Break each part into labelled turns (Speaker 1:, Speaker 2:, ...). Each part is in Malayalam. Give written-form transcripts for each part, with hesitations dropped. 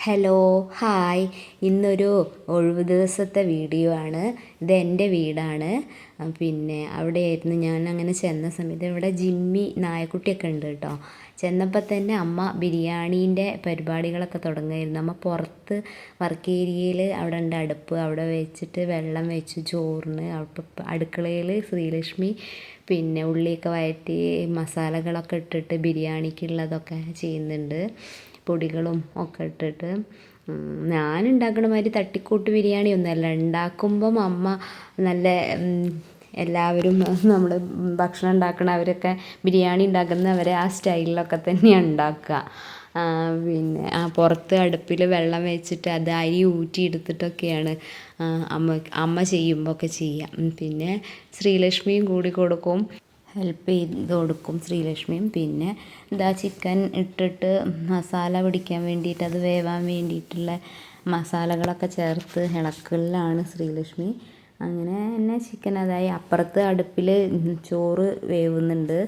Speaker 1: Hello hi. ഇന്നൊരു ഒഴിവ് ദിവസത്തെ വീഡിയോ ആണ്. ഇത് എൻ്റെ വീടാണ്. പിന്നെ അവിടെയായിരുന്നു ഞാൻ അങ്ങനെ ചെന്ന സമയത്ത്. ഇവിടെ ജിമ്മി നായക്കുട്ടിയൊക്കെ ഉണ്ട് കേട്ടോ. ചെന്നപ്പോൾ തന്നെ അമ്മ ബിരിയാണീൻ്റെ പരിപാടികളൊക്കെ തുടങ്ങുമായിരുന്നു. അമ്മ പുറത്ത് വർക്ക് ഏരിയയിൽ അവിടെ ഉണ്ട് അടുപ്പ്, അവിടെ വെച്ചിട്ട് വെള്ളം വെച്ചു ചോറിന്. അടുക്കളയിൽ ശ്രീലക്ഷ്മി പിന്നെ ഉള്ളിയൊക്കെ വഴറ്റി മസാലകളൊക്കെ ഇട്ടിട്ട് ബിരിയാണിക്കുള്ളതൊക്കെ ചെയ്യുന്നുണ്ട്. പൊടികളും ഒക്കെ ഇട്ടിട്ട് ഞാൻ ഉണ്ടാക്കണ മാതിരി തട്ടിക്കൂട്ട് ബിരിയാണി ഒന്നുമല്ല. ഉണ്ടാക്കുമ്പം അമ്മ നല്ല എല്ലാവരും നമ്മൾ ഭക്ഷണം ഉണ്ടാക്കണവരൊക്കെ ബിരിയാണി ഉണ്ടാക്കുന്നവരെ ആ സ്റ്റൈലിലൊക്കെ തന്നെയാണ് ഉണ്ടാക്കുക. പിന്നെ പുറത്ത് അടുപ്പിൽ വെള്ളം വെച്ചിട്ട് അത് അരി ഊറ്റിയെടുത്തിട്ടൊക്കെയാണ് അമ്മ ചെയ്യുമ്പോൾ ഒക്കെ ചെയ്യാം. പിന്നെ ശ്രീലക്ഷ്മിയും കൂടി കൊടുക്കും, ഹെൽപ്പ് ചെയ്ത് കൊടുക്കും ശ്രീലക്ഷ്മിയും. പിന്നെ ഇതാ ചിക്കൻ ഇട്ടിട്ട് മസാല പിടിക്കാൻ വേണ്ടിയിട്ട്, അത് വേവാൻ വേണ്ടിയിട്ടുള്ള മസാലകളൊക്കെ ചേർത്ത് ഇളക്കലിലാണ് ശ്രീലക്ഷ്മി. അങ്ങനെ തന്നെ ചിക്കൻ അതായി. അപ്പുറത്ത് അടുപ്പിൽ ചോറ് വേവുന്നുണ്ട്.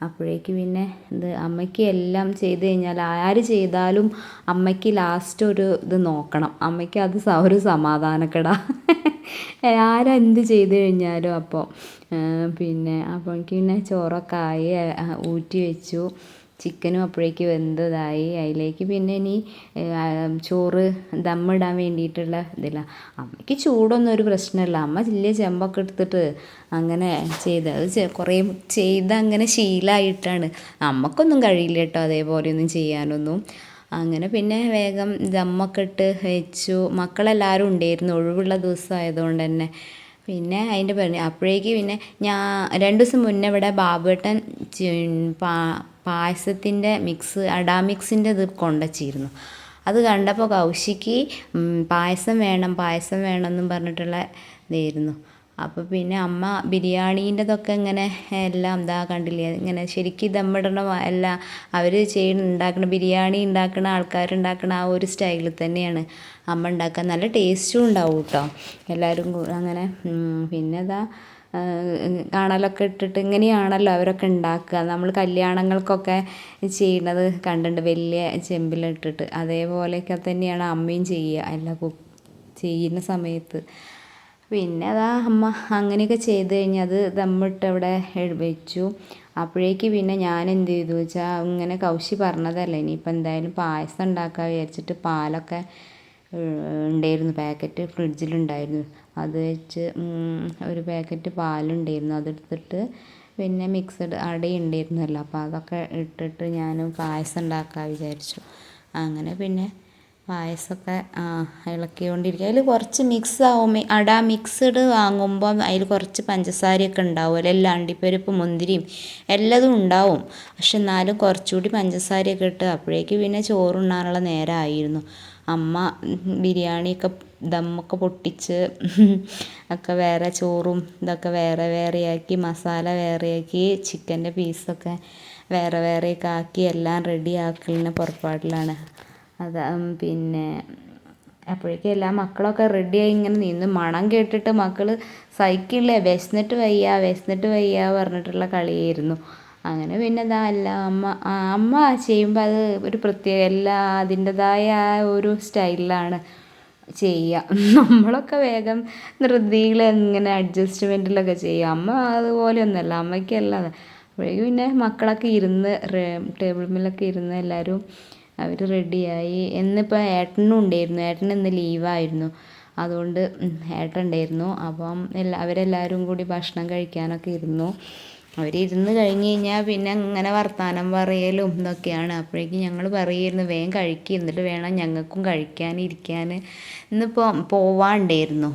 Speaker 1: അപ്പോഴേക്ക് പിന്നെ ഇത് അമ്മയ്ക്ക് എല്ലാം ചെയ്ത് കഴിഞ്ഞാൽ ആര് ചെയ്താലും അമ്മയ്ക്ക് ലാസ്റ്റ് ഒരു ഇത് നോക്കണം. അമ്മയ്ക്ക് അത് ഒരു സമാധാനക്കേടാ. ആരെന്ത് ചെയ്ത് കഴിഞ്ഞാലും. അപ്പോൾ എനിക്ക് പിന്നെ ചോറൊക്കെ ആയി, ഊറ്റി വെച്ചു. ചിക്കനും അപ്പോഴേക്ക് വെന്തതായി. അതിലേക്ക് പിന്നെ ഇനി ചോറ് ദമ്മിടാൻ വേണ്ടിയിട്ടുള്ള ഇതില്ല. അമ്മയ്ക്ക് ചൂടൊന്നും ഒരു പ്രശ്നമില്ല. അമ്മ വലിയ ചെമ്പൊക്കെ എടുത്തിട്ട് അങ്ങനെ ചെയ്ത് അത് കുറേ ചെയ്ത് അങ്ങനെ ശീലമായിട്ടാണ്. നമുക്കൊന്നും കഴിയില്ല കേട്ടോ അതേപോലെയൊന്നും ചെയ്യാനൊന്നും. അങ്ങനെ പിന്നെ വേഗം ദമ്മൊക്കെ ഇട്ട് വെച്ചു. മക്കളെല്ലാവരും ഉണ്ടായിരുന്നു, ഒഴിവുള്ള ദിവസമായതുകൊണ്ട് തന്നെ. പിന്നെ അതിൻ്റെ അപ്പോഴേക്ക് പിന്നെ ഞാൻ 2 ദിവസം മുന്നേ ഇവിടെ ബാബുവേട്ടൻ പായസത്തിൻ്റെ മിക്സ് മിക്സിൻ്റെ ഇത് കൊണ്ടുവച്ചിരുന്നു. അത് കണ്ടപ്പോൾ കൗശിക്ക് പായസം വേണം എന്നും പറഞ്ഞിട്ടുള്ള ഇതായിരുന്നു. അപ്പോൾ പിന്നെ അമ്മ ബിരിയാണീൻ്റെതൊക്കെ ഇങ്ങനെ എല്ലാം ഇതാ കണ്ടില്ലേ, ഇങ്ങനെ ശരിക്കും ദമ്മിടണ എല്ലാം അവർ ഉണ്ടാക്കുന്ന ബിരിയാണി ഉണ്ടാക്കുന്ന ആൾക്കാരുണ്ടാക്കുന്ന ആ ഒരു സ്റ്റൈലിൽ തന്നെയാണ് അമ്മ ഉണ്ടാക്കുക. നല്ല ടേസ്റ്റും ഉണ്ടാവും കേട്ടോ. എല്ലാവരും അങ്ങനെ പിന്നെ ഇതാ കാണലൊക്കെ ഇട്ടിട്ട് ഇങ്ങനെയാണല്ലോ അവരൊക്കെ ഉണ്ടാക്കുക. നമ്മൾ കല്യാണങ്ങൾക്കൊക്കെ ചെയ്യുന്നത് കണ്ടിട്ടുണ്ട്, വലിയ ചെമ്പിലിട്ടിട്ട്. അതേപോലെയൊക്കെ തന്നെയാണ് അമ്മയും ചെയ്യുക എല്ലാം ചെയ്യുന്ന സമയത്ത്. പിന്നെ അതാ അമ്മ അങ്ങനെയൊക്കെ ചെയ്ത് കഴിഞ്ഞ് അത് ദമ്മിട്ട് അവിടെ വെച്ചു. അപ്പോഴേക്ക് പിന്നെ ഞാൻ എന്ത് ചെയ്തു വെച്ചാൽ ഇങ്ങനെ കൗശി പറഞ്ഞതല്ലേ, ഇനിയിപ്പോൾ എന്തായാലും പായസം ഉണ്ടാക്കാൻ വിചാരിച്ചിട്ട് പാലൊക്കെ ഉണ്ടായിരുന്നു, പാക്കറ്റ് ഫ്രിഡ്ജിലുണ്ടായിരുന്നു. അത് വെച്ച് ഒരു പാക്കറ്റ് പാലുണ്ടായിരുന്നു, അതെടുത്തിട്ട് പിന്നെ മിക്സഡ് അട ഉണ്ടായിരുന്നല്ലോ, അപ്പോൾ അതൊക്കെ ഇട്ടിട്ട് ഞാൻ പായസം ഉണ്ടാക്കാൻ വിചാരിച്ചു. അങ്ങനെ പിന്നെ പായസമൊക്കെ ഇളക്കിക്കൊണ്ടിരിക്കുക. അതിൽ കുറച്ച് മിക്സ് ആവും. മിക്സഡ് വാങ്ങുമ്പം അതിൽ കുറച്ച് പഞ്ചസാരയൊക്കെ ഉണ്ടാവുമല്ലോ, എല്ലാം അണ്ടിപ്പരിപ്പ് മുന്തിരിയും എല്ലാതും ഉണ്ടാവും. പക്ഷെ എന്നാലും കുറച്ചുകൂടി പഞ്ചസാരയൊക്കെ ഇട്ട് അപ്പോഴേക്ക് പിന്നെ ചോറുണ്ണാനുള്ള നേരമായിരുന്നു. അമ്മ ബിരിയാണിയൊക്കെ ദമ്മൊക്കെ പൊട്ടിച്ച് ഒക്കെ വേറെ ചോറും ഇതൊക്കെ വേറെയാക്കി, മസാല വേറെയാക്കി, ചിക്കൻ്റെ പീസൊക്കെ വേറെയൊക്കെ ആക്കി എല്ലാം റെഡി ആക്കലിന് പുറപ്പാടിലാണ്. പിന്നെ അപ്പോഴേക്കും എല്ലാ മക്കളൊക്കെ റെഡിയായി ഇങ്ങനെ നിന്ന്. മണം കേട്ടിട്ട് മക്കൾ സഹിക്കില്ലേ, വിശന്നിട്ട് വയ്യ പറഞ്ഞിട്ടുള്ള കളിയായിരുന്നു. അങ്ങനെ പിന്നെ ഇതാ എല്ലാം അമ്മ ചെയ്യുമ്പോൾ അത് ഒരു പ്രത്യേക എല്ലാം അതിൻ്റെതായ ഒരു സ്റ്റൈലിലാണ് ചെയ്യുക. നമ്മളൊക്കെ വേഗം ധൃതിയിൽ ഇങ്ങനെ അഡ്ജസ്റ്റ്മെൻറ്റിലൊക്കെ ചെയ്യും. അമ്മ അതുപോലെയൊന്നുമല്ല, അമ്മയ്ക്കല്ല. അപ്പോഴേക്കും പിന്നെ മക്കളൊക്കെ ഇരുന്ന് ടേബിൾ ഇരുന്ന് എല്ലാവരും അവർ റെഡിയായി. എന്നിപ്പോൾ ഏട്ടനും ഉണ്ടായിരുന്നു, ഏട്ടൻ ഇന്ന് ലീവായിരുന്നു. അതുകൊണ്ട് ഏട്ടൻ ഉണ്ടായിരുന്നു. അപ്പം അവരെല്ലാവരും കൂടി ഭക്ഷണം കഴിക്കാനൊക്കെ ഇരുന്നു. അവരിരുന്ന് കഴിഞ്ഞ് കഴിഞ്ഞാൽ പിന്നെ ഇങ്ങനെ വർത്തമാനം പറയലും ഇതൊക്കെയാണ്. അപ്പോഴേക്കും ഞങ്ങൾ പറയുമായിരുന്നു വേഗം കഴിക്കുക, എന്നിട്ട് വേണം ഞങ്ങൾക്കും കഴിക്കാനിരിക്കാൻ. ഇന്നിപ്പോൾ പോവാണ്ടായിരുന്നു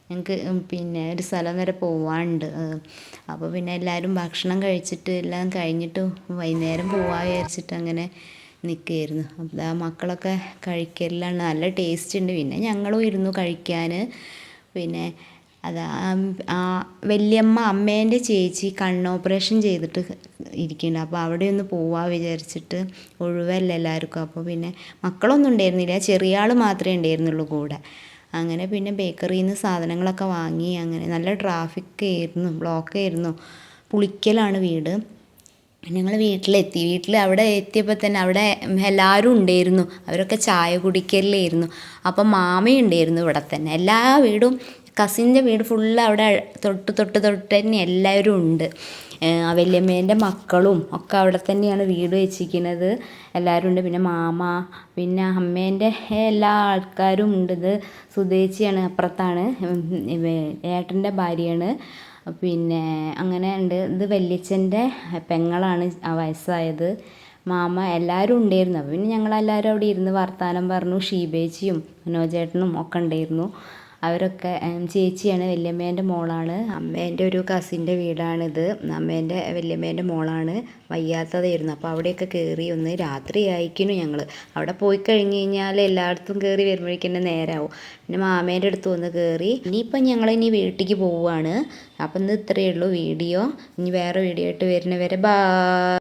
Speaker 1: ഞങ്ങൾക്ക്, പിന്നെ ഒരു സ്ഥലം വരെ പോവാണ്ട്. അപ്പോൾ പിന്നെ എല്ലാവരും ഭക്ഷണം കഴിച്ചിട്ട് എല്ലാം കഴിഞ്ഞിട്ട് വൈകുന്നേരം പോവാൻ വിചാരിച്ചിട്ട് അങ്ങനെ നിൽക്കുകയായിരുന്നു. അപ്പോൾ ആ മക്കളൊക്കെ കഴിക്കലാണ്, നല്ല ടേസ്റ്റ് ഉണ്ട്. പിന്നെ ഞങ്ങളും ഇരുന്നു കഴിക്കാൻ. പിന്നെ വല്യമ്മ അമ്മേൻ്റെ ചേച്ചി കണ്ണ് ഓപ്പറേഷൻ ചെയ്തിട്ട് ഇരിക്കുന്നുണ്ട്. അപ്പോൾ അവിടെ ഒന്ന് പോവാൻ വിചാരിച്ചിട്ട്, ഒഴിവല്ല എല്ലാവർക്കും. അപ്പോൾ പിന്നെ മക്കളൊന്നും ഉണ്ടായിരുന്നില്ല, ചെറിയ ആൾ മാത്രമേ ഉണ്ടായിരുന്നുള്ളൂ കൂടെ. അങ്ങനെ പിന്നെ ബേക്കറിയിൽ നിന്ന് സാധനങ്ങളൊക്കെ വാങ്ങി. അങ്ങനെ നല്ല ബ്ലോക്കായിരുന്നു. പുളിക്കലാണ് വീട്. ഞങ്ങൾ വീട്ടിലെത്തി. അവിടെ എത്തിയപ്പോൾ തന്നെ അവിടെ എല്ലാവരും ഉണ്ടായിരുന്നു. അവരൊക്കെ ചായ കുടിക്കലായിരുന്നു. അപ്പം മാമയുണ്ടായിരുന്നു ഇവിടെ തന്നെ. എല്ലാ വീടും കസിൻ്റെ വീട് ഫുള്ള് അവിടെ തൊട്ട് തന്നെ എല്ലാവരും ഉണ്ട്. വല്യമ്മേൻ്റെ മക്കളും ഒക്കെ അവിടെ തന്നെയാണ് വീട് വെച്ചിരിക്കുന്നത്. എല്ലാവരും ഉണ്ട്. പിന്നെ മാമ, പിന്നെ അമ്മേൻ്റെ എല്ലാ ആൾക്കാരും ഉണ്ട്. ഇത് സുധേച്ചിയാണ്, അപ്പുറത്താണ് ഏട്ടൻ്റെ ഭാര്യയാണ്. പിന്നെ അങ്ങനെ ഉണ്ട്. ഇത് വല്യച്ഛൻ്റെ പെങ്ങളാണ് ആ വയസ്സായത്. മാമ എല്ലാവരും ഉണ്ടായിരുന്നു. അപ്പോൾ പിന്നെ ഞങ്ങളെല്ലാവരും അവിടെ ഇരുന്ന് വർത്താനം പറഞ്ഞു. ഷീബേച്ചിയും മനോജേട്ടനും ഒക്കെ ഉണ്ടായിരുന്നു. അവരൊക്കെ ചേച്ചിയാണ്, വല്യമ്മേൻ്റെ മോളാണ്. അമ്മേൻ്റെ ഒരു കസിൻ്റെ വീടാണിത്. വല്യമ്മേൻ്റെ മോളാണ്. വയ്യാത്തതായിരുന്നു. അപ്പോൾ അവിടെയൊക്കെ കയറി ഒന്ന് രാത്രി അയക്കുന്നു. ഞങ്ങൾ അവിടെ പോയി കഴിഞ്ഞ് കഴിഞ്ഞാൽ എല്ലായിടത്തും കയറി വരുമ്പോഴേക്കും തന്നെ നേരമാവും. പിന്നെ മാമേൻ്റെ അടുത്ത് ഒന്ന് കയറി. ഇനിയിപ്പം ഞങ്ങളിനി വീട്ടിലേക്ക് പോവുകയാണ്. അപ്പം ഇന്ന് ഇത്രയേ ഉള്ളൂ വീഡിയോ. ഇനി വേറെ വീഡിയോ ആയിട്ട് വരുന്നവരെ ബായ്.